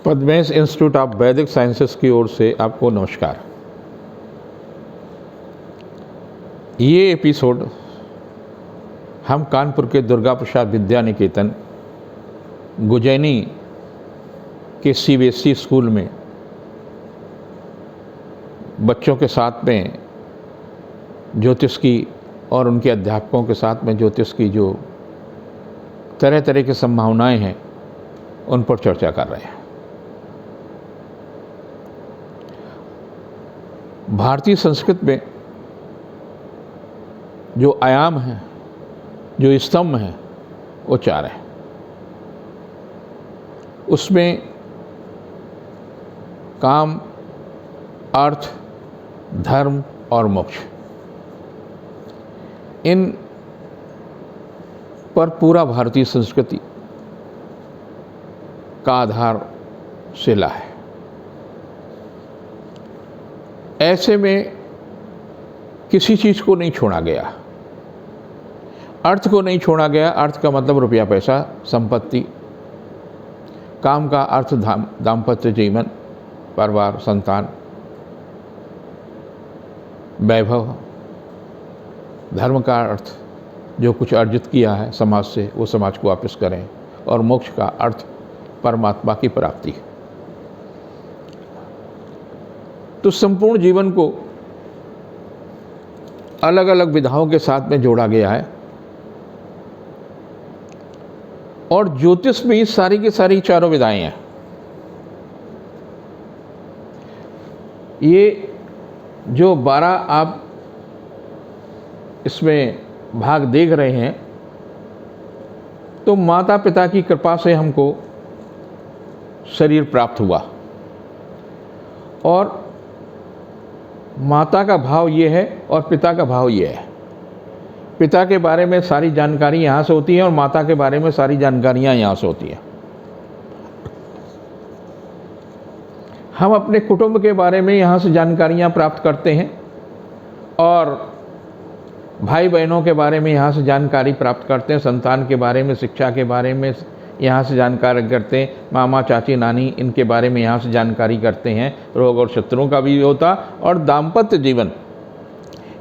Padmesh institute of वैदिक sciences की ओर से आपको नमस्कार। ये एपिसोड हम कानपुर के दुर्गा प्रसाद विद्या निकेतन गुजैनी के सीबीएसई स्कूल में बच्चों के साथ में ज्योतिष की और उनके अध्यापकों के साथ में ज्योतिष की जो तरह तरह की संभावनाएं हैं उन पर चर्चा कर रहे हैं। भारतीय संस्कृत में जो आयाम हैं, जो स्तंभ हैं, वो 4 हैं। उसमें काम, अर्थ, धर्म और मोक्ष, इन पर पूरा भारतीय संस्कृति का आधार शिला है। ऐसे में किसी चीज़ को नहीं छोड़ा गया, अर्थ को नहीं छोड़ा गया। अर्थ का मतलब रुपया, पैसा, संपत्ति। काम का अर्थ दाम्पत्य जीवन, परिवार, संतान, वैभव। धर्म का अर्थ जो कुछ अर्जित किया है समाज से, वो समाज को वापस करें। और मोक्ष का अर्थ परमात्मा की प्राप्ति। तो संपूर्ण जीवन को अलग अलग विधाओं के साथ में जोड़ा गया है। और ज्योतिष में ये सारी की सारी 4 विधाएं हैं। ये जो 12 आप इसमें भाग देख रहे हैं, तो माता पिता की कृपा से हमको शरीर प्राप्त हुआ। और माता का भाव ये है और पिता का भाव ये है। पिता के बारे में सारी जानकारी यहाँ से होती है और माता के बारे में सारी जानकारियाँ यहाँ से होती हैं। हम अपने कुटुंब के बारे में यहाँ से जानकारियाँ प्राप्त करते हैं और भाई बहनों के बारे में यहाँ से जानकारी प्राप्त करते हैं। संतान के बारे में, शिक्षा के बारे में यहाँ से जानकारी करते हैं। मामा, चाची, नानी, इनके बारे में यहाँ से जानकारी करते हैं। रोग और शत्रुओं का भी होता। और दाम्पत्य जीवन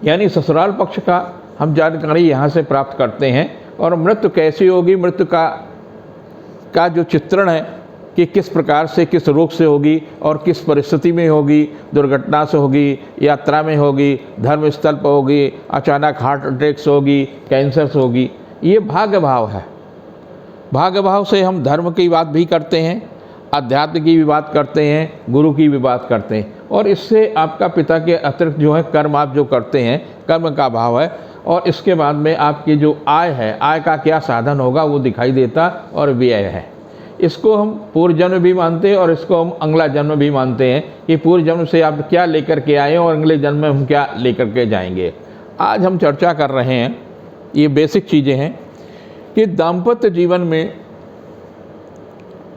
यानी ससुराल पक्ष का हम जानकारी यहाँ से प्राप्त करते हैं। और मृत्यु कैसी होगी, मृत्यु का जो चित्रण है कि किस प्रकार से, किस रोग से होगी और किस परिस्थिति में होगी, दुर्घटना से होगी, यात्रा में होगी, धर्म स्थल पर होगी, अचानक हार्ट अटैक से होगी, कैंसर से होगी। ये भाग्य भाव है। भाग्य भाव से हम धर्म की बात भी करते हैं, अध्यात्म की भी बात करते हैं, गुरु की भी बात करते हैं। और इससे आपका पिता के अतिरिक्त जो है कर्म आप जो करते हैं, कर्म का भाव है। और इसके बाद में आपकी जो आय है, आय का क्या साधन होगा वो दिखाई देता। और व्यय है, इसको हम पूर्व जन्म भी मानते हैं और इसको हम अगला जन्म भी मानते हैं कि पूर्व जन्म से आप क्या लेकर के आए और अगले जन्म में हम क्या लेकर के जाएंगे। आज हम चर्चा कर रहे हैं, ये बेसिक चीज़ें हैं कि दाम्पत्य जीवन में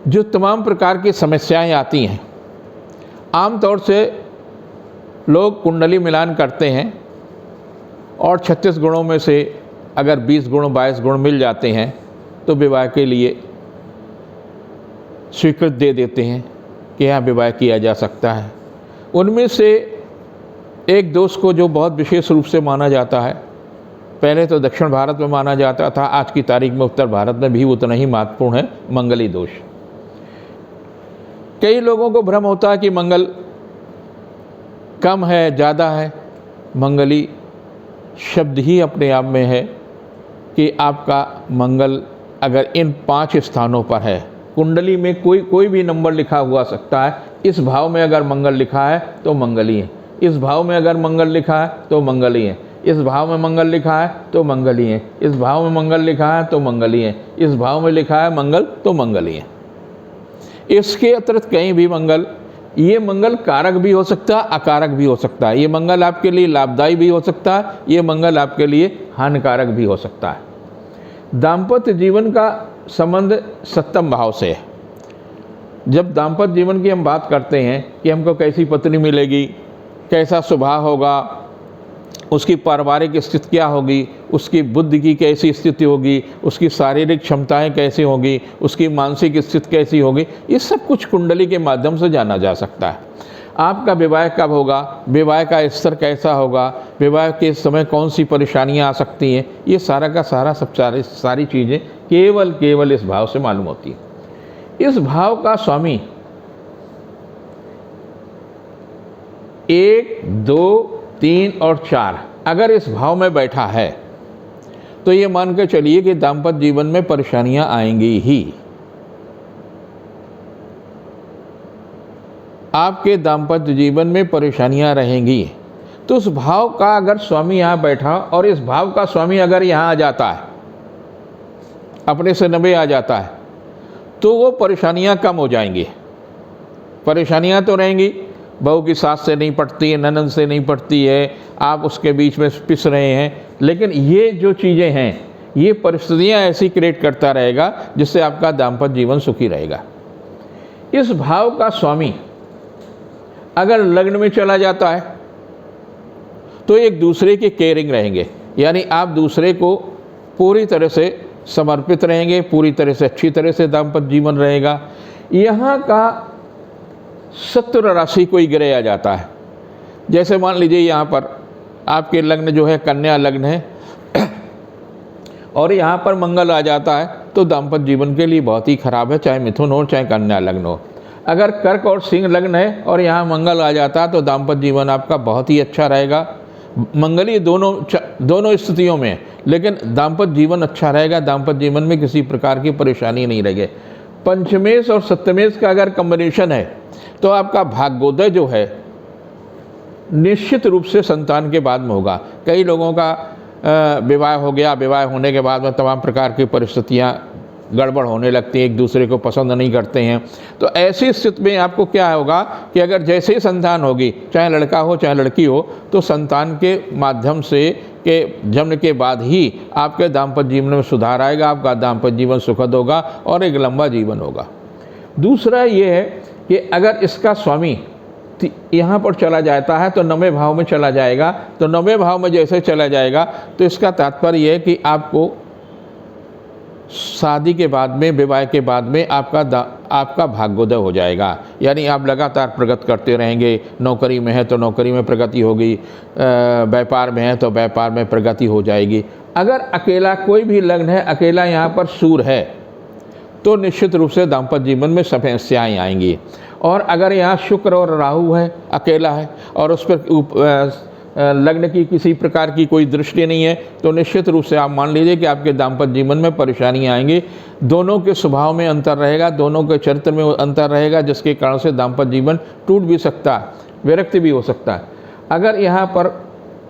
जो तमाम प्रकार की समस्याएं आती हैं, आमतौर से लोग कुंडली मिलान करते हैं और 36 गुणों में से अगर 20 गुण 22 गुण मिल जाते हैं तो विवाह के लिए स्वीकृत दे देते हैं कि यहाँ विवाह किया जा सकता है। उनमें से एक दोष को जो बहुत विशेष रूप से माना जाता है, पहले तो दक्षिण भारत में माना जाता था, आज की तारीख में उत्तर भारत में भी उतना ही महत्वपूर्ण है, मंगली दोष। कई लोगों को भ्रम होता है कि मंगल कम है, ज़्यादा है। मंगली शब्द ही अपने आप में है कि आपका मंगल अगर इन 5 स्थानों पर है, कुंडली में कोई भी नंबर लिखा हुआ सकता है। इस भाव में अगर मंगल लिखा है तो मंगली है, इस भाव में अगर मंगल लिखा है तो मंगली है, इस भाव में मंगल लिखा है तो मंगली है, इस भाव में मंगल लिखा है तो मंगली है, इस भाव में लिखा है मंगल तो मंगली है। इसके अतिरिक्त कहीं भी मंगल, ये मंगल कारक भी हो सकता है, अकारक भी हो सकता है। ये मंगल आपके लिए लाभदायी भी हो सकता है, ये मंगल आपके लिए हानिकारक भी हो सकता है। दाम्पत्य जीवन का संबंध 7वें भाव से है। जब दाम्पत्य जीवन की हम बात करते हैं कि हमको कैसी पत्नी मिलेगी, कैसा स्वभाव होगा, उसकी पारिवारिक स्थिति क्या होगी, उसकी बुद्धि की कैसी स्थिति होगी, उसकी शारीरिक क्षमताएं कैसी होगी, उसकी मानसिक स्थिति कैसी होगी, ये सब कुछ कुंडली के माध्यम से जाना जा सकता है। आपका विवाह कब होगा, विवाह का स्तर कैसा होगा, विवाह के समय कौन सी परेशानियां आ सकती हैं, ये सारा का सारा सारी चीज़ें केवल इस भाव से मालूम होती है। इस भाव का स्वामी 1, 2, 3 और 4 अगर इस भाव में बैठा है तो ये मान के चलिए कि दाम्पत्य जीवन में परेशानियां आएंगी ही। आपके दाम्पत्य जीवन में परेशानियां रहेंगी। तो उस भाव का अगर स्वामी यहाँ बैठा और इस भाव का स्वामी अगर यहाँ आ जाता है, अपने से 90 आ जाता है, तो वो परेशानियां कम हो जाएंगी। परेशानियां तो रहेंगी, बहू की सास से नहीं पटती है, ननद से नहीं पटती है, आप उसके बीच में पिस रहे हैं, लेकिन ये जो चीज़ें हैं, ये परिस्थितियां ऐसी क्रिएट करता रहेगा जिससे आपका दाम्पत्य जीवन सुखी रहेगा। इस भाव का स्वामी अगर लग्न में चला जाता है तो एक दूसरे के केयरिंग रहेंगे, यानी आप दूसरे को पूरी तरह से समर्पित रहेंगे, पूरी तरह से अच्छी तरह से दाम्पत्य जीवन रहेगा। यहाँ का शत्रु राशि कोई ग्रह आ जाता है, जैसे मान लीजिए यहाँ पर आपके लग्न जो है कन्या लग्न है और यहाँ पर मंगल आ जाता है तो दाम्पत्य जीवन के लिए बहुत ही खराब है, चाहे मिथुन हो चाहे कन्या लग्न हो। अगर कर्क और सिंह लग्न है और यहाँ मंगल आ जाता है तो दाम्पत्य जीवन आपका बहुत ही अच्छा रहेगा। मंगली दोनों स्थितियों में, लेकिन दाम्पत्य जीवन अच्छा रहेगा, दाम्पत्य जीवन में किसी प्रकार की परेशानी नहीं रहेगी। पंचमेश और सप्तमेश का अगर कॉम्बिनेशन है तो आपका भाग्योदय जो है निश्चित रूप से संतान के बाद में होगा। कई लोगों का विवाह हो गया, विवाह होने के बाद में तमाम प्रकार की परिस्थितियां गड़बड़ होने लगती हैं, एक दूसरे को पसंद नहीं करते हैं। तो ऐसी स्थिति में आपको क्या होगा कि अगर जैसे ही संतान होगी, चाहे लड़का हो चाहे लड़की हो, तो संतान के माध्यम से के जन्म के बाद ही आपके दाम्पत्य जीवन में सुधार आएगा, आपका दाम्पत्य जीवन सुखद होगा और एक लंबा जीवन होगा। दूसरा ये है कि अगर इसका स्वामी यहाँ पर चला जाता है तो 9वें भाव में चला जाएगा, तो 9वें भाव में जैसे चला जाएगा तो इसका तात्पर्य यह है कि आपको शादी के बाद में, विवाह के बाद में आपका भाग्योदय हो जाएगा, यानी आप लगातार प्रगति करते रहेंगे। नौकरी में है तो नौकरी में प्रगति होगी, व्यापार में है तो व्यापार में प्रगति हो जाएगी। अगर अकेला कोई भी लग्न है, अकेला यहाँ पर सूर्य है, तो निश्चित रूप से दाम्पत्य जीवन में समस्याएं आएंगी। और अगर यहाँ शुक्र और राहु है, अकेला है और उस पर लग्न की किसी प्रकार की कोई दृष्टि नहीं है, तो निश्चित रूप से आप मान लीजिए कि आपके दाम्पत्य जीवन में परेशानियां आएंगी। दोनों के स्वभाव में अंतर रहेगा, दोनों के चरित्र में अंतर रहेगा, जिसके कारण से दाम्पत्य जीवन टूट भी सकता है, विरक्ति भी हो सकता है। अगर यहाँ पर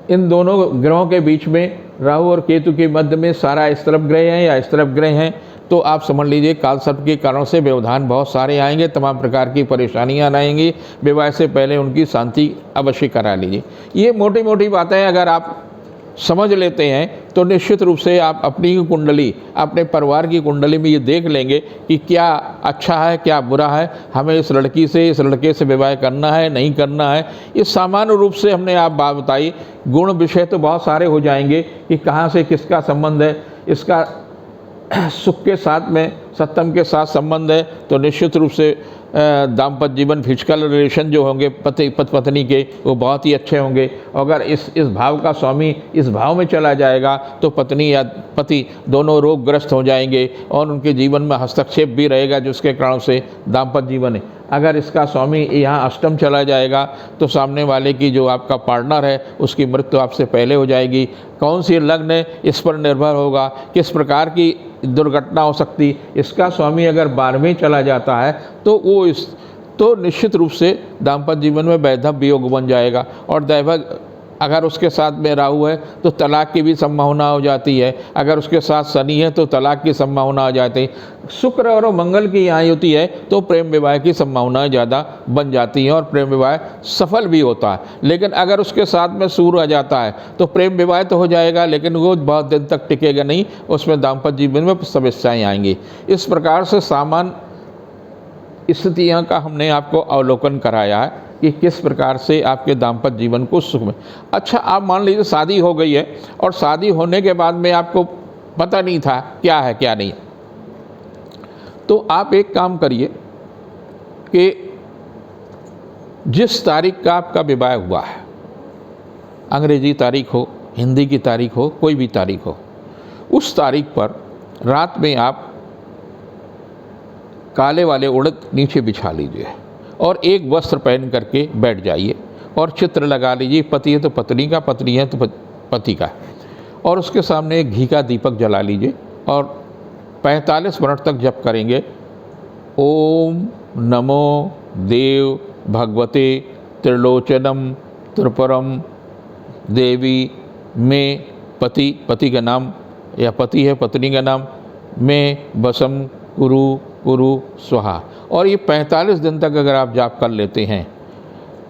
इन दोनों ग्रहों के बीच में राहु और केतु के मध्य में सारा इस तरफ ग्रह हैं या इस तरफ ग्रह हैं, तो आप समझ लीजिए काल सर्प के कारण से व्यवधान बहुत सारे आएंगे, तमाम प्रकार की परेशानियां आएंगी। विवाह से पहले उनकी शांति अवश्य करा लीजिए। ये मोटी मोटी बातें अगर आप समझ लेते हैं तो निश्चित रूप से आप अपनी कुंडली, अपने परिवार की कुंडली में ये देख लेंगे कि क्या अच्छा है क्या बुरा है, हमें इस लड़की से इस लड़के से विवाह करना है नहीं करना है। ये सामान्य रूप से हमने आप बात बताई। गुण विषय तो बहुत सारे हो जाएंगे कि कहाँ से किसका संबंध है, इसका सुख के साथ में सप्तम के साथ संबंध है तो निश्चित रूप से दाम्पत्य जीवन, फिजिकल रिलेशन जो होंगे पति पत्नी के, वो बहुत ही अच्छे होंगे। अगर इस भाव का स्वामी इस भाव में चला जाएगा तो पत्नी या पति दोनों रोगग्रस्त हो जाएंगे और उनके जीवन में हस्तक्षेप भी रहेगा, जिसके कारण से दाम्पत्य जीवन है। अगर इसका स्वामी यहाँ अष्टम चला जाएगा तो सामने वाले की जो आपका पार्टनर है उसकी मृत्यु आपसे पहले हो जाएगी। कौन सी लग्न है इस पर निर्भर होगा, किस प्रकार की दुर्घटना हो सकती। इसका स्वामी अगर 12वें चला जाता है तो निश्चित रूप से दाम्पत्य जीवन में वैधव्य वियोग बन जाएगा। और दैवक अगर उसके साथ में राहु है तो तलाक की भी संभावना हो जाती है, अगर उसके साथ शनि है तो तलाक की संभावना हो जाती है। शुक्र और मंगल की यहाँ होती है तो प्रेम विवाह की संभावनाएं ज़्यादा बन जाती हैं और प्रेम विवाह सफल भी होता है। लेकिन अगर उसके साथ में सूर्य आ जाता है तो प्रेम विवाह तो हो जाएगा लेकिन वो बहुत दिन तक टिकेगा नहीं, उसमें दाम्पत्य जीवन में समस्याएँ आएंगी। इस प्रकार से सामान्य स्थितियाँ का हमने आपको अवलोकन कराया है। कि किस प्रकार से आपके दाम्पत्य जीवन को सुख में। अच्छा, आप मान लीजिए शादी हो गई है और शादी होने के बाद में आपको पता नहीं था क्या है क्या नहीं, तो आप एक काम करिए कि जिस तारीख का आपका विवाह हुआ है, अंग्रेजी तारीख हो, हिंदी की तारीख हो, कोई भी तारीख हो, उस तारीख पर रात में आप काले वाले उड़द नीचे बिछा लीजिए और एक वस्त्र पहन करके बैठ जाइए और चित्र लगा लीजिए। पति है तो पत्नी का, पत्नी है तो पति का, और उसके सामने एक घी का दीपक जला लीजिए और 45 मिनट तक जप करेंगे। ओम नमो देव भगवते त्रिलोचनम त्रिपुरम देवी में पति का नाम या पति है पत्नी का नाम में बसम कुरु कुरु स्वाहा। और ये 45 दिन तक अगर आप जाप कर लेते हैं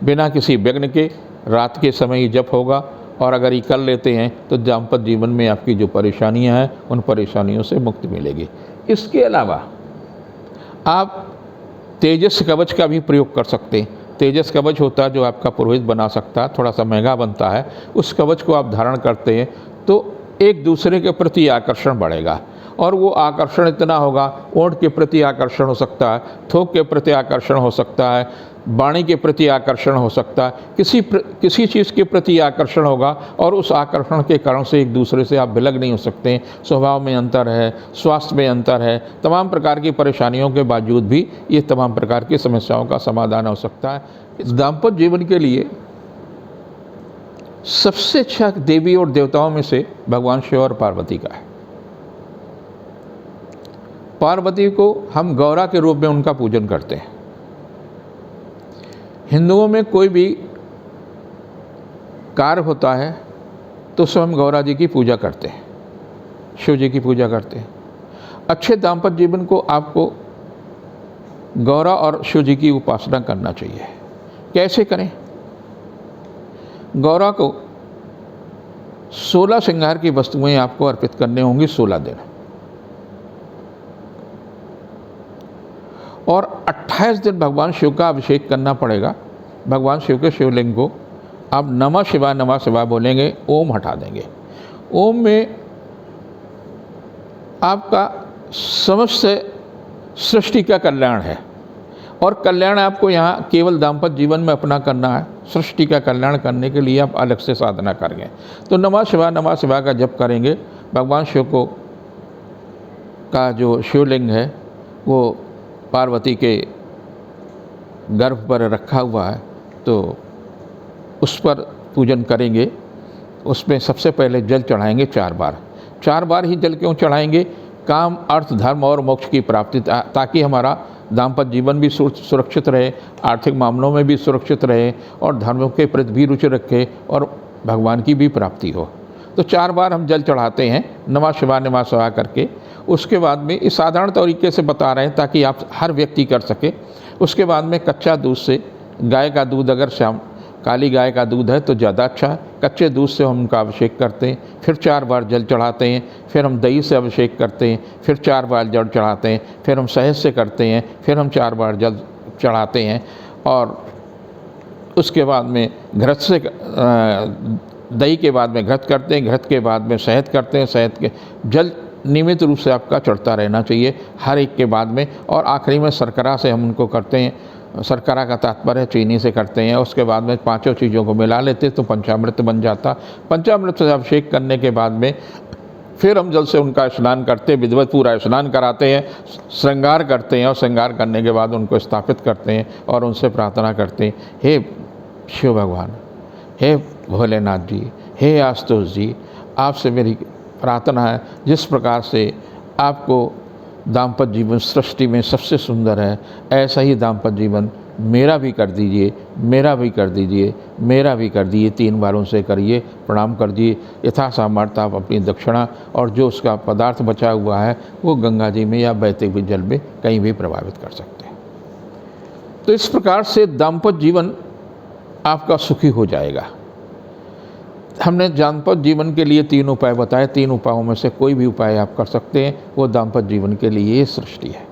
बिना किसी विघ्न के, रात के समय ही जप होगा, और अगर ये कर लेते हैं तो दाम्पत्य जीवन में आपकी जो परेशानियां हैं उन परेशानियों से मुक्ति मिलेगी। इसके अलावा आप तेजस कवच का भी प्रयोग कर सकते हैं। तेजस कवच होता है जो आपका पुरोहित बना सकता है, थोड़ा सा महंगा बनता है। उस कवच को आप धारण करते हैं तो एक दूसरे के प्रति आकर्षण बढ़ेगा, और वो आकर्षण इतना होगा, ओंठ के प्रति आकर्षण हो सकता है, थोक के प्रति आकर्षण हो सकता है, वाणी के प्रति आकर्षण हो सकता है, किसी चीज़ के प्रति आकर्षण होगा, और उस आकर्षण के कारण से एक दूसरे से आप भिलग नहीं हो सकते हैं। स्वभाव में अंतर है, स्वास्थ्य में अंतर है, तमाम प्रकार की परेशानियों के बावजूद भी ये तमाम प्रकार की समस्याओं का समाधान हो सकता है। इस दाम्पत्य जीवन के लिए सबसे अच्छा देवी और देवताओं में से भगवान शिव और पार्वती का है। पार्वती को हम गौरा के रूप में उनका पूजन करते हैं। हिंदुओं में कोई भी कार्य होता है तो स्वयं गौरा जी की पूजा करते हैं, शिव जी की पूजा करते हैं। अच्छे दाम्पत्य जीवन को आपको गौरा और शिव जी की उपासना करना चाहिए। कैसे करें? गौरा को 16 श्रृंगार की वस्तुएं आपको अर्पित करने होंगी 16 दिन, और 28 दिन भगवान शिव का अभिषेक करना पड़ेगा। भगवान शिव के शिवलिंग को आप नमः शिवाय बोलेंगे, ओम हटा देंगे। ओम में आपका समस्त सृष्टि का कल्याण है, और कल्याण आपको यहाँ केवल दाम्पत्य जीवन में अपना करना है। सृष्टि का कल्याण करने के लिए आप अलग से साधना करेंगे। तो नमः शिवाय का जप करेंगे। भगवान शिव को का जो शिवलिंग है वो पार्वती के गर्भ पर रखा हुआ है, तो उस पर पूजन करेंगे। उसमें सबसे पहले जल चढ़ाएंगे 4 बार। 4 बार ही जल क्यों चढ़ाएंगे? काम, अर्थ, धर्म और मोक्ष की प्राप्ति, ताकि हमारा दाम्पत्य जीवन भी सुरक्षित रहे, आर्थिक मामलों में भी सुरक्षित रहे, और धर्म के प्रति भी रुचि रखे, और भगवान की भी प्राप्ति हो। तो 4 बार हम जल चढ़ाते हैं नमः शिवाय करके। उसके बाद में इस साधारण तरीके से बता रहे हैं ताकि आप हर व्यक्ति कर सके। उसके बाद में कच्चा दूध से, गाय का दूध अगर काली गाय का दूध है तो ज़्यादा अच्छा है, कच्चे दूध से हम उनका अभिषेक करते हैं। फिर 4 बार जल चढ़ाते हैं। फिर हम दही से अभिषेक करते हैं। फिर 4 बार जल चढ़ाते हैं। फिर हम शहद से करते हैं। फिर हम 4 बार जल चढ़ाते हैं। और उसके बाद में घृत से, दही के बाद में घृत करते हैं, घृत के बाद में शहद करते हैं, शहद के जल नियमित रूप से आपका चढ़ता रहना चाहिए हर एक के बाद में। और आखिरी में शर्करा से हम उनको करते हैं। शर्करा का तात्पर्य चीनी से करते हैं। उसके बाद में 5 चीज़ों को मिला लेते तो पंचामृत बन जाता। पंचामृत से अभिषेक करने के बाद में फिर हम जल से उनका स्नान करते, विधिवत पूरा स्नान कराते हैं, श्रृंगार करते हैं, और श्रृंगार करने के बाद उनको स्थापित करते हैं और उनसे प्रार्थना करते हैं, हे शिव भगवान, हे भोलेनाथ जी, हे आशुतोष जी, आपसे मेरी प्रार्थना है जिस प्रकार से आपको दाम्पत्य जीवन सृष्टि में सबसे सुंदर है, ऐसा ही दाम्पत्य जीवन मेरा भी कर दीजिए, मेरा भी कर दीजिए, मेरा भी कर दीजिए। 3 बार उनसे करिए, प्रणाम कर दिए। यथा सामर्थ्य आप अपनी दक्षिणा और जो उसका पदार्थ बचा हुआ है वो गंगा जी में या बहते हुए जल में कहीं भी प्रभावित कर सकते हैं। तो इस प्रकार से दाम्पत्य जीवन आपका सुखी हो जाएगा। हमने दाम्पत्य जीवन के लिए 3 उपाय बताए। 3 उपायों में से कोई भी उपाय आप कर सकते हैं, वो दाम्पत्य जीवन के लिए सृष्टि है।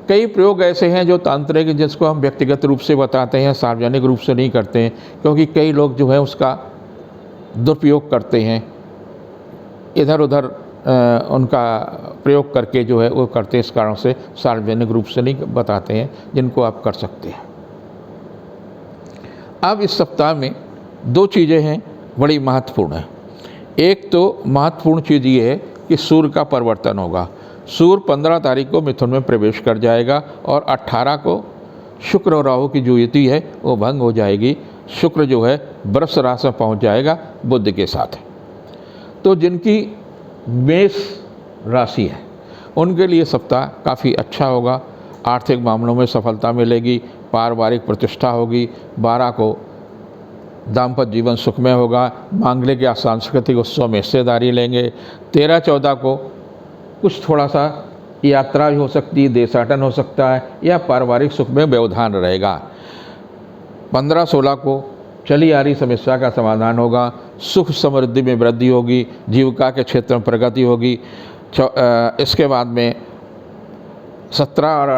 कई प्रयोग ऐसे हैं जो तांत्रिक, जिसको हम व्यक्तिगत रूप से बताते हैं, सार्वजनिक रूप से नहीं करते हैं, क्योंकि कई लोग जो है उसका दुरुपयोग करते हैं, इधर उधर उनका प्रयोग करके जो है वो करते हैं। इस कारण से सार्वजनिक रूप से नहीं बताते हैं, जिनको आप कर सकते हैं। अब इस सप्ताह में दो चीज़ें हैं बड़ी महत्वपूर्ण है। एक तो महत्वपूर्ण चीज़ ये है कि सूर्य का परिवर्तन होगा। सूर्य 15 तारीख को मिथुन में प्रवेश कर जाएगा और 18 को शुक्र और राहु की जो युति है वो भंग हो जाएगी। शुक्र जो है वृष राशि में पहुंच जाएगा बुध के साथ। तो जिनकी मेष राशि है उनके लिए सप्ताह काफ़ी अच्छा होगा। आर्थिक मामलों में सफलता मिलेगी, पारिवारिक प्रतिष्ठा होगी। 12 को दाम्पत्य जीवन सुखमय होगा, मांगलिक या सांस्कृतिक उत्सव में हिस्सेदारी लेंगे। 13-14 को कुछ थोड़ा सा यात्रा भी हो सकती है, देशाटन हो सकता है, या पारिवारिक सुख में व्यवधान रहेगा। 15-16 को चली आ रही समस्या का समाधान होगा, सुख समृद्धि में वृद्धि होगी, जीविका के क्षेत्र में प्रगति होगी। इसके बाद में 17 और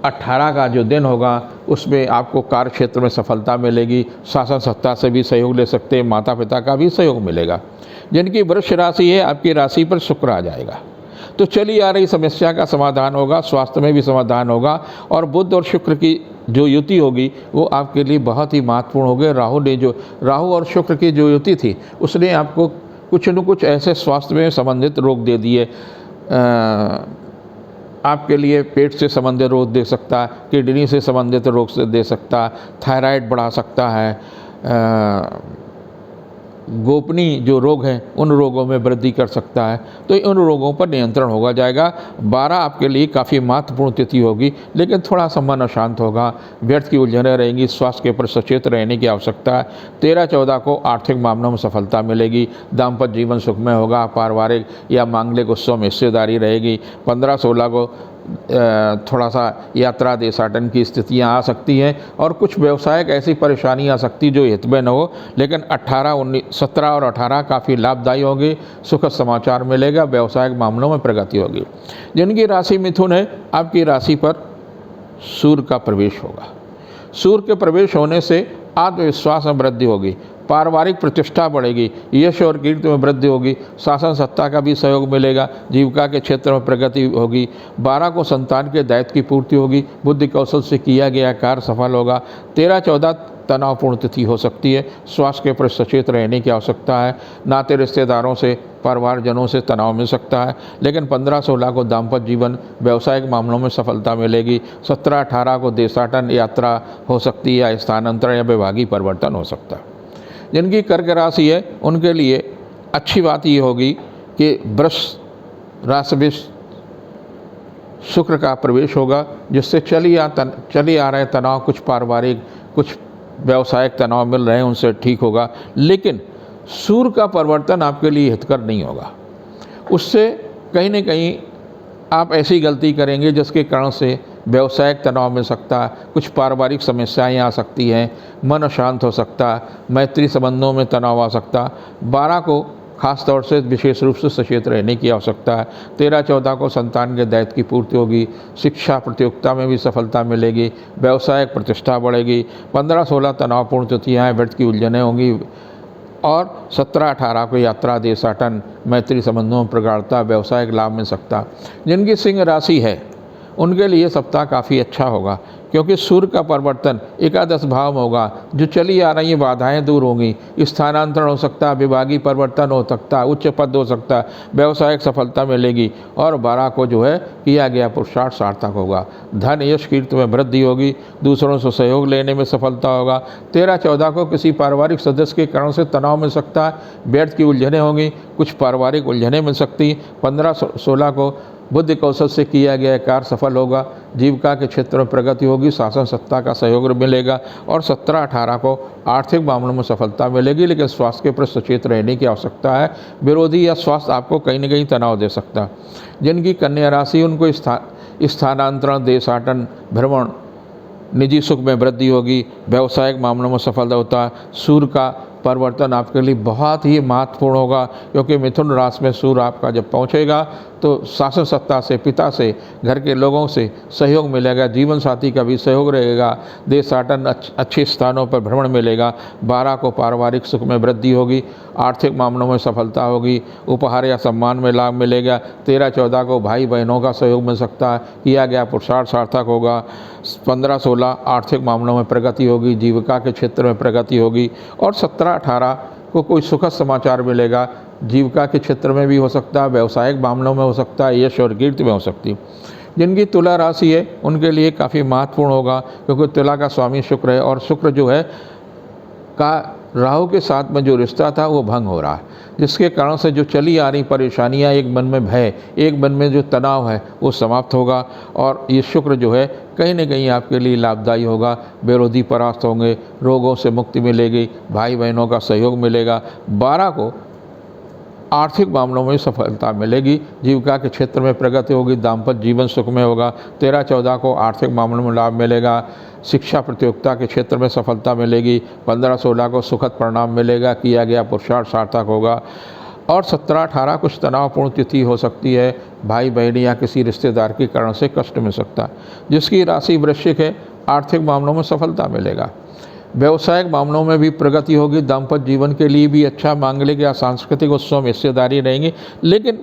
18 का जो दिन होगा उसमें आपको कार्य क्षेत्र में सफलता मिलेगी। शासन सत्ता से भी सहयोग ले सकते हैं, माता पिता का भी सहयोग मिलेगा। जिनकी वृष राशि है, आपकी राशि पर शुक्र आ जाएगा, तो चली आ रही समस्या का समाधान होगा, स्वास्थ्य में भी समाधान होगा। और बुध और शुक्र की जो युति होगी वो आपके लिए बहुत ही महत्वपूर्ण होगी। राहु और शुक्र की जो युति थी उसने आपको कुछ न कुछ ऐसे स्वास्थ्य में संबंधित रोग दे दिए। आपके लिए पेट से संबंधित रोग दे सकता है, किडनी से संबंधित रोग से दे सकता है, थायराइड बढ़ा सकता है, गोपनीय जो रोग हैं उन रोगों में वृद्धि कर सकता है। तो उन रोगों पर नियंत्रण होगा जाएगा। 12 आपके लिए काफ़ी महत्वपूर्ण तिथि होगी, लेकिन थोड़ा सा मन अशांत होगा, व्यर्थ की उलझनें रहेंगी, स्वास्थ्य के प्रति सचेत रहने की आवश्यकता है। 13-14 को आर्थिक मामलों में सफलता मिलेगी, दाम्पत्य जीवन सुखमय होगा, पारिवारिक या मांगलिक उत्सव में हिस्सेदारी रहेगी। 15-16 को थोड़ा सा यात्रा देशाटन की स्थितियां आ सकती हैं और कुछ व्यवसायिक ऐसी परेशानी आ सकती जो हित में न हो। लेकिन 17 और 18 काफ़ी लाभदायी होगी, सुखद समाचार मिलेगा, व्यवसायिक मामलों में प्रगति होगी। जिनकी राशि मिथुन है, आपकी राशि पर सूर्य का प्रवेश होगा। सूर्य के प्रवेश होने से आत्मविश्वास में वृद्धि होगी, पारिवारिक प्रतिष्ठा बढ़ेगी, यश और कीर्ति में वृद्धि होगी, शासन सत्ता का भी सहयोग मिलेगा, जीविका के क्षेत्र में प्रगति होगी। 12 को संतान के दायित्व की पूर्ति होगी, बुद्धि कौशल से किया गया कार्य सफल होगा। 13-14 तनावपूर्ण तिथि हो सकती है, स्वास्थ्य के प्रति सचेत रहने की आवश्यकता है। नाते रिश्तेदारों से, परिवारजनों से तनाव मिल सकता है। लेकिन 15-16 को दाम्पत्य जीवन, व्यावसायिक मामलों में सफलता मिलेगी। 17-18 को देशाटन यात्रा हो सकती है, या स्थानांतरण या विभागीय परिवर्तन हो सकता है। जिनकी कर्क राशि है उनके लिए अच्छी बात ये होगी कि वृष राशि में शुक्र का प्रवेश होगा, जिससे चली आ रहे तनाव, कुछ पारिवारिक कुछ व्यावसायिक तनाव मिल रहे हैं, उनसे ठीक होगा। लेकिन सूर्य का परिवर्तन आपके लिए हितकर नहीं होगा। उससे कहीं न कहीं आप ऐसी गलती करेंगे जिसके कारण से व्यावसायिक तनाव मिल सकता है, कुछ पारिवारिक समस्याएं आ सकती हैं, मन अशांत हो सकता है, मैत्री संबंधों में तनाव आ सकता है। 12 को खास तौर से विशेष रूप से सचेत रहने की आवश्यकता है। 13-14 को संतान के दायित्व की पूर्ति होगी, शिक्षा प्रतियोगिता में भी सफलता मिलेगी, व्यावसायिक प्रतिष्ठा बढ़ेगी। 15-16 तनावपूर्ण तिथियाँ हैं, व्यर्थ की उलझनें होंगी। और 17-18 को यात्रा देशाटन, मैत्री संबंधों में प्रगाढ़ता, व्यावसायिक लाभ मिल सकता। जिनकी सिंह राशि है उनके लिए सप्ताह काफ़ी अच्छा होगा, क्योंकि सूर्य का परिवर्तन एकादश भाव में होगा। जो चली आ रही बाधाएं दूर होंगी, स्थानांतरण हो सकता है, विभागीय परिवर्तन हो सकता है, उच्च पद हो सकता है, व्यावसायिक सफलता मिलेगी। और 12 को जो है किया गया पुरुषार्थ सार्थक होगा, धन यश कीर्ति में वृद्धि होगी, दूसरों से सहयोग लेने में सफलता होगा। 13-14 को किसी पारिवारिक सदस्य के कारण से तनाव मिल सकता है, व्यर्थ की उलझनें होंगी, कुछ पारिवारिक उलझनें मिल सकती। 15-16 को बुद्धि कौशल से किया गया कार्य सफल होगा, जीविका के क्षेत्र में प्रगति होगी, शासन सत्ता का सहयोग मिलेगा। और 17-18 को आर्थिक मामलों में सफलता मिलेगी, लेकिन स्वास्थ्य के प्रति सचेत रहने की आवश्यकता है। विरोधी या स्वास्थ्य आपको कहीं न कहीं तनाव दे सकता है। जिनकी कन्या राशि, उनको स्थानांतरण, देशाटन, भ्रमण, निजी सुख में वृद्धि होगी, व्यावसायिक मामलों में सफलता होता है। सूर्य का परिवर्तन आपके लिए बहुत ही महत्वपूर्ण होगा, क्योंकि मिथुन राशि में सूर्य आपका जब पहुंचेगा तो शासन सत्ता से, पिता से, घर के लोगों से सहयोग मिलेगा, जीवन साथी का भी सहयोग रहेगा, देशाटन अच्छे स्थानों पर भ्रमण मिलेगा। 12 को पारिवारिक सुख में वृद्धि होगी, आर्थिक मामलों में सफलता होगी, उपहार या सम्मान में लाभ मिलेगा। 13-14 को भाई बहनों का सहयोग मिल सकता है, किया गया पुरुषार्थ सार्थक होगा। 15-16 आर्थिक मामलों में प्रगति होगी, जीविका के क्षेत्र में प्रगति होगी। और 17-18 को कोई सुखद समाचार मिलेगा, जीविका के क्षेत्र में भी हो सकता है, व्यावसायिक मामलों में हो सकता है, यश और कीर्ति में हो सकती है। जिनकी तुला राशि है उनके लिए काफ़ी महत्वपूर्ण होगा, क्योंकि तुला का स्वामी शुक्र है, और शुक्र जो है का राहु के साथ में जो रिश्ता था वो भंग हो रहा है, जिसके कारण से जो चली आ रही परेशानियां, एक मन में भय, एक मन में जो तनाव है वो समाप्त होगा। और ये शुक्र जो है कहीं न कहीं आपके लिए लाभदायी होगा, विरोधी परास्त होंगे, रोगों से मुक्ति मिलेगी, भाई बहनों का सहयोग मिलेगा। 12 को आर्थिक मामलों में सफलता मिलेगी, जीविका के क्षेत्र में प्रगति होगी, दाम्पत्य जीवन सुख में होगा। 13-14 को आर्थिक मामलों में लाभ मिलेगा, शिक्षा प्रतियोगिता के क्षेत्र में सफलता मिलेगी। 15-16 को सुखद परिणाम मिलेगा, किया गया पुरुषार्थ सार्थक होगा। और 17-18 कुछ तनावपूर्ण तिथि हो सकती है, भाई बहन या किसी रिश्तेदार के कारण से कष्ट मिल सकता है। जिसकी राशि वृश्चिक है, आर्थिक मामलों में सफलता मिलेगा, व्यवसायिक मामलों में भी प्रगति होगी, दाम्पत्य जीवन के लिए भी अच्छा, मांगलिक या सांस्कृतिक उत्सव में हिस्सेदारी रहेंगी। लेकिन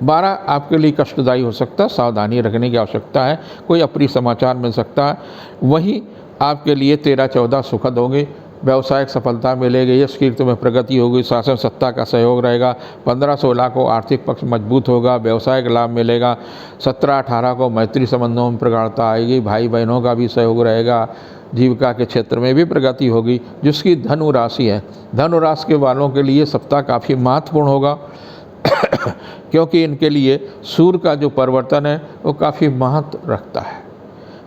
12 आपके लिए कष्टदायी हो सकता है, सावधानी रखने की आवश्यकता है, कोई अप्रिय समाचार मिल सकता है। वहीं आपके लिए 13-14 सुखद होंगे, व्यवसायिक सफलता मिलेगी, यश कीर्ति में प्रगति होगी, शासन सत्ता का सहयोग रहेगा। 15-16 को आर्थिक पक्ष मजबूत होगा, व्यवसायिक लाभ मिलेगा। 17-18 को मैत्री संबंधों में प्रगाढ़ता आएगी, भाई बहनों का भी सहयोग रहेगा, जीविका के क्षेत्र में भी प्रगति होगी। जिसकी धनु राशि है, धनु राशि के वालों के लिए सप्ताह काफ़ी महत्वपूर्ण होगा क्योंकि इनके लिए सूर्य का जो परिवर्तन है वो काफ़ी महत्व रखता है।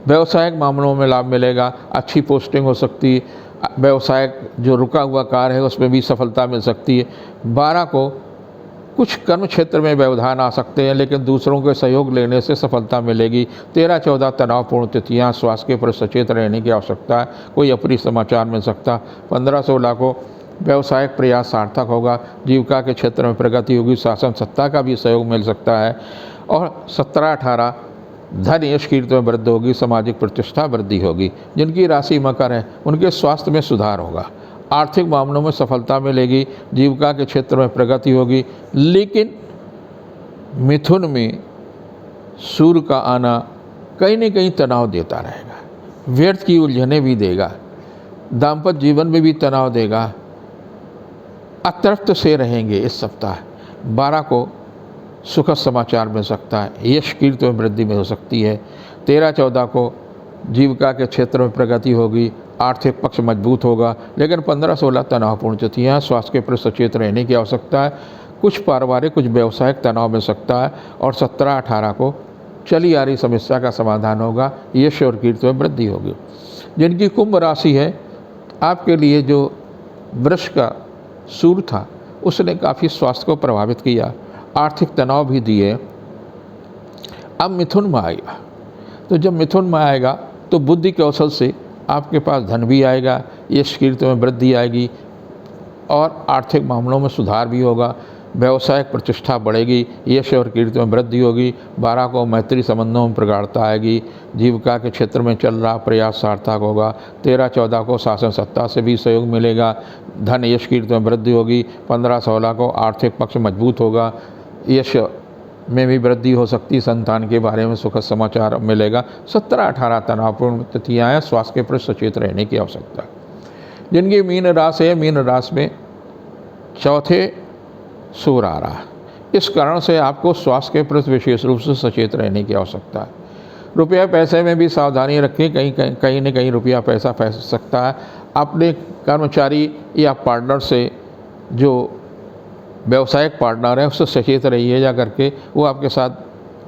व्यवसायिक मामलों में लाभ मिलेगा, अच्छी पोस्टिंग हो सकती है, व्यवसायिक जो रुका हुआ कार्य है उसमें भी सफलता मिल सकती है। 12 को कुछ कर्म क्षेत्र में व्यवधान आ सकते हैं, लेकिन दूसरों के सहयोग लेने से सफलता मिलेगी। 13-14 तनावपूर्ण तिथियाँ, स्वास्थ्य के प्रति सचेत रहने की आवश्यकता है, कोई अप्रिय समाचार मिल सकता। 15-16 को व्यवसायिक प्रयास सार्थक होगा, जीविका के क्षेत्र में प्रगति होगी, शासन सत्ता का भी सहयोग मिल सकता है। और 17-18 धन यश कीर्ति में वृद्धि होगी, सामाजिक प्रतिष्ठा वृद्धि होगी। जिनकी राशि मकर है उनके स्वास्थ्य में सुधार होगा, आर्थिक मामलों में सफलता मिलेगी, जीविका के क्षेत्र में प्रगति होगी। लेकिन मिथुन में सूर्य का आना कहीं न कहीं तनाव देता रहेगा, व्यर्थ की उलझने भी देगा, दाम्पत्य जीवन में भी तनाव देगा, अतृप्त से रहेंगे। इस सप्ताह 12 को सुखद समाचार मिल सकता है, यश कीर्ति में वृद्धि में हो सकती है। 13-14 को जीविका के क्षेत्र में प्रगति होगी, आर्थिक पक्ष मजबूत होगा। लेकिन 15-16 तनावपूर्ण तिथियाँ, स्वास्थ्य के प्रति सचेत रहने की आवश्यकता है, कुछ पारिवारिक कुछ व्यावसायिक तनाव मिल सकता है। और 17-18 को चली आ रही समस्या का समाधान होगा, यश और कीर्ति में वृद्धि होगी। जिनकी कुंभ राशि है, आपके लिए जो वृष का सूर्य था उसने काफ़ी स्वास्थ्य को प्रभावित किया, आर्थिक तनाव भी दिए। अब मिथुन में आएगा, तो जब मिथुन में आएगा तो बुद्धि कौशल से आपके पास धन भी आएगा, यश कीर्ति में वृद्धि आएगी और आर्थिक मामलों में सुधार भी होगा, व्यवसायिक प्रतिष्ठा बढ़ेगी, यश और कीर्ति में वृद्धि होगी। 12 को मैत्री संबंधों में प्रगाढ़ता आएगी, जीविका के क्षेत्र में चल रहा प्रयास सार्थक होगा। 13-14 को शासन सत्ता से भी सहयोग मिलेगा, धन यश कीर्ति में वृद्धि होगी। 15-16 को आर्थिक पक्ष मजबूत होगा, यश में भी वृद्धि हो सकती है, संतान के बारे में सुखद समाचार मिलेगा। 17-18 तनावपूर्ण तिथियाँ हैं, स्वास्थ्य के प्रति सचेत रहने की आवश्यकता। जिनकी मीन राशि है, मीन राशि में चौथे सूर्य आ रहा है, इस कारण से आपको स्वास्थ्य के प्रति विशेष रूप से सचेत रहने की आवश्यकता है। रुपया पैसे में भी सावधानी रखें, कहीं न कहीं रुपया पैसा फंस सकता है। अपने कर्मचारी या पार्टनर से, जो व्यावसायिक पार्टनर है, उससे सचेत रहिए जा करके, वो आपके साथ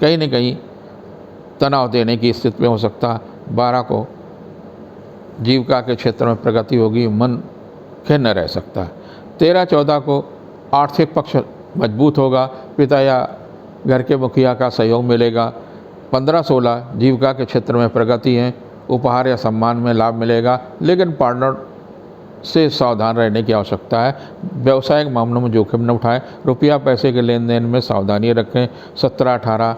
कहीं न कहीं तनाव देने की स्थिति में हो सकता है। 12 को जीविका के क्षेत्र में प्रगति होगी, मन खिन्न रह सकता है। 13-14 को आर्थिक पक्ष मजबूत होगा, पिता या घर के मुखिया का सहयोग मिलेगा। 15-16 जीविका के क्षेत्र में प्रगति है, उपहार या सम्मान में लाभ मिलेगा, लेकिन पार्टनर से सावधान रहने की आवश्यकता है। व्यवसायिक मामलों में जोखिम न उठाएं। रुपया पैसे के लेन देन में सावधानी रखें। 17-18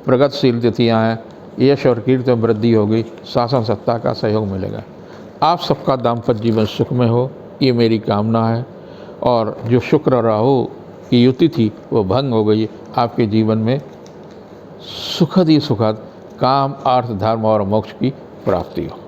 प्रगतिशील तिथियाँ हैं। यश और कीर्ति में वृद्धि होगी। शासन सत्ता का सहयोग मिलेगा। आप सबका दाम्पत्य जीवन सुख में हो, ये मेरी कामना है। और जो शुक्र और राहु की युति थी वो भंग हो गई। आपके जीवन में सुखद ही सुखद काम, अर्थ, धर्म और मोक्ष की प्राप्ति हो।